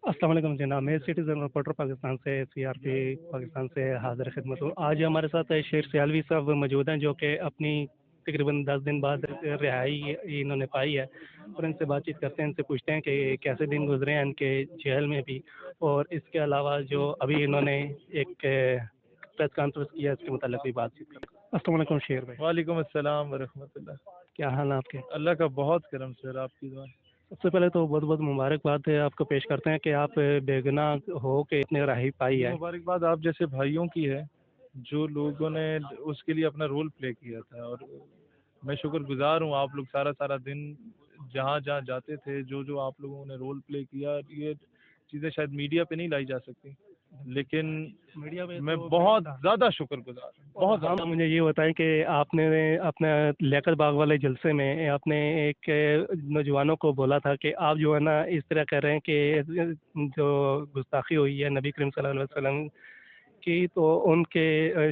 السلام علیکم جناب، میں سٹیزن رپورٹر پاکستان سے CRP پاکستان سے حاضر خدمت ہوں۔ آج ہمارے ساتھ شیر سیالوی صاحب موجود ہیں جو کہ اپنی تقریباً 10 دن بعد رہائی انہوں نے پائی ہے، اور ان سے بات چیت کرتے ہیں، ان سے پوچھتے ہیں کہ کیسے دن گزرے ہیں ان کے جیل میں بھی، اور اس کے علاوہ جو ابھی انہوں نے ایک پریس کانفرنس کیا اس کے متعلق بھی بات چیت کرتے ہیں۔ السلام علیکم شیر بھائی، وعلیکم السلام ورحمۃ اللہ۔ کیا حال ہے آپ کے؟ اللہ کا بہت کرم سر، آپ کی دعا۔ سب سے پہلے تو بہت بہت مبارکباد ہے آپ کو پیش کرتے ہیں کہ آپ بے گناہ ہو کے اتنے رہائی پائی ہے۔ مبارکباد آپ جیسے بھائیوں کی ہے جو لوگوں نے اس کے لیے اپنا رول پلے کیا تھا، اور میں شکر گزار ہوں۔ آپ لوگ سارا دن جہاں جہاں جاتے تھے، جو آپ لوگوں نے رول پلے کیا، یہ چیزیں شاید میڈیا پہ نہیں لائی جا سکتی، لیکن میڈیا پہ میں بہت زیادہ شکر گزار ہوں، بہت ہاں، زیادہ۔ مجھے یہ بتائیں کہ آپ نے اپنا لیاقت باغ والے جلسے میں آپ نے ایک نوجوانوں کو بولا تھا کہ آپ جو ہے نا اس طرح کہہ رہے ہیں کہ جو گستاخی ہوئی ہے نبی کریم صلی اللہ علیہ وسلم کی، تو ان کے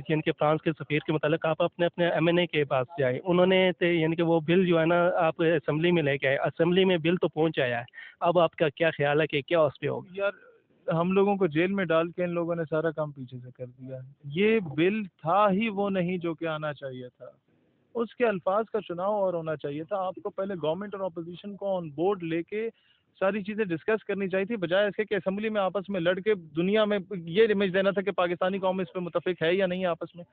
یعنی کہ فرانس کے سفیر کے متعلق آپ اپنے MNA کے پاس جائیں، انہوں نے یعنی کہ وہ بل جو ہے نا آپ اسمبلی میں لے کے آئے، اسمبلی میں بل تو پہنچ آیا ہے، اب آپ کا کیا خیال ہے کہ کیا اس پہ ہوگا؟ یار، ہم لوگوں کو جیل میں ڈال کے ان لوگوں نے سارا کام پیچھے سے کر دیا۔ یہ بل تھا ہی وہ نہیں جو کہ آنا چاہیے تھا، اس کے الفاظ کا چناؤ اور ہونا چاہیے تھا۔ آپ کو پہلے گورنمنٹ اور اپوزیشن کو آن بورڈ لے کے ساری چیزیں ڈسکس کرنی چاہیے تھی، بجائے اس کے کہ اسمبلی میں آپس میں لڑ کے دنیا میں یہ امیج دینا تھا کہ پاکستانی قوم اس پہ متفق ہے یا نہیں ہے۔ آپس میں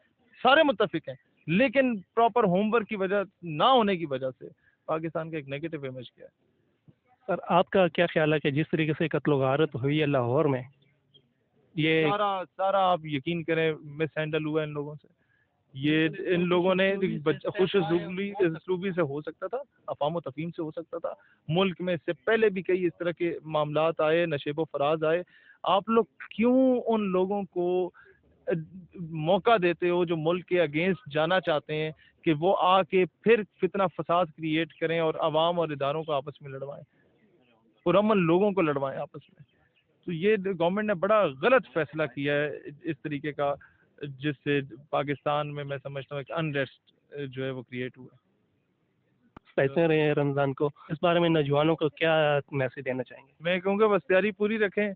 سارے متفق ہیں، لیکن پراپر ہوم ورک کی وجہ نہ ہونے کی وجہ سے پاکستان کا ایک نیگیٹو امیج کیا ہے۔ سر آپ کا کیا خیال ہے کہ جس طریقے سے قتل و غارت ہوئی ہے لاہور میں، یہ سارا آپ یقین کریں مس ہینڈل ہوا ہے ان لوگوں سے۔ یہ ان لوگوں نے خوش اسلوبی سے ہو سکتا تھا، افہام و تفہیم سے ہو سکتا تھا۔ ملک میں اس سے پہلے بھی کئی اس طرح کے معاملات آئے، نشیب و فراز آئے۔ آپ لوگ کیوں ان لوگوں کو موقع دیتے ہو جو ملک کے اگینسٹ جانا چاہتے ہیں کہ وہ آ کے پھر فتنہ فساد کریٹ کریں اور عوام اور اداروں کو آپس میں لڑوائیں، پرامن لوگوں کو لڑوائیں آپس میں؟ تو یہ گورنمنٹ نے بڑا غلط فیصلہ کیا ہے اس طریقے کا، جس سے پاکستان میں سمجھتا ہوں ایک انریسٹ جو ہے وہ کریٹ ہوا ہے۔ پیسے رہے ہیں رمضان کو، اس بارے میں نوجوانوں کو کیا میسج دینا چاہیں گے؟ میں کہوں گا بس تیاری پوری رکھیں،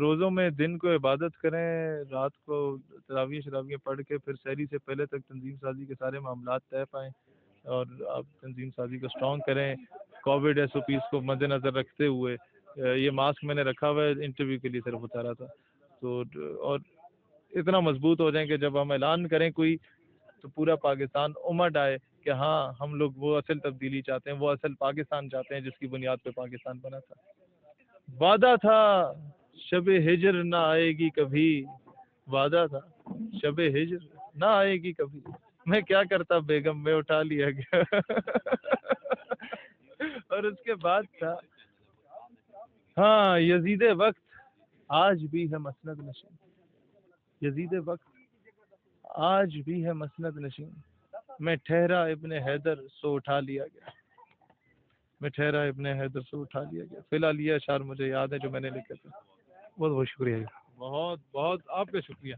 روزوں میں دن کو عبادت کریں، رات کو تراویح شراویہ پڑھ کے پھر سحری سے پہلے تک تنظیم سازی کے سارے معاملات طے پائیں، اور آپ تنظیم سازی کو اسٹرانگ کریں۔ کووڈ SOPs کو مد نظر رکھتے ہوئے یہ ماسک میں نے رکھا ہوا ہے، انٹرویو کے لیے صرف اتارا تھا، تو اور اتنا مضبوط ہو جائیں کہ جب ہم اعلان کریں کوئی تو پورا پاکستان امڈ آئے کہ ہاں ہم لوگ وہ اصل تبدیلی چاہتے ہیں، وہ اصل پاکستان چاہتے ہیں جس کی بنیاد پہ پاکستان بنا تھا۔ وعدہ تھا شب ہجر نہ آئے گی کبھی، وعدہ تھا شب ہجر نہ آئے گی کبھی، میں کیا کرتا بیگم میں اٹھا لیا گیا۔ اور اس کے بعد تھا ہاں یزید وقت آج بھی ہے مسند نشین، یزید وقت آج بھی ہے مسند نشین، میں ٹھہرا ابن حیدر سو اٹھا لیا گیا، میں ٹھہرا ابن حیدر سو اٹھا لیا گیا۔ فی الحال یہ اشعار مجھے یاد ہے جو میں نے لکھے تھے۔ بہت بہت شکریہ۔ بہت بہت آپ کا شکریہ۔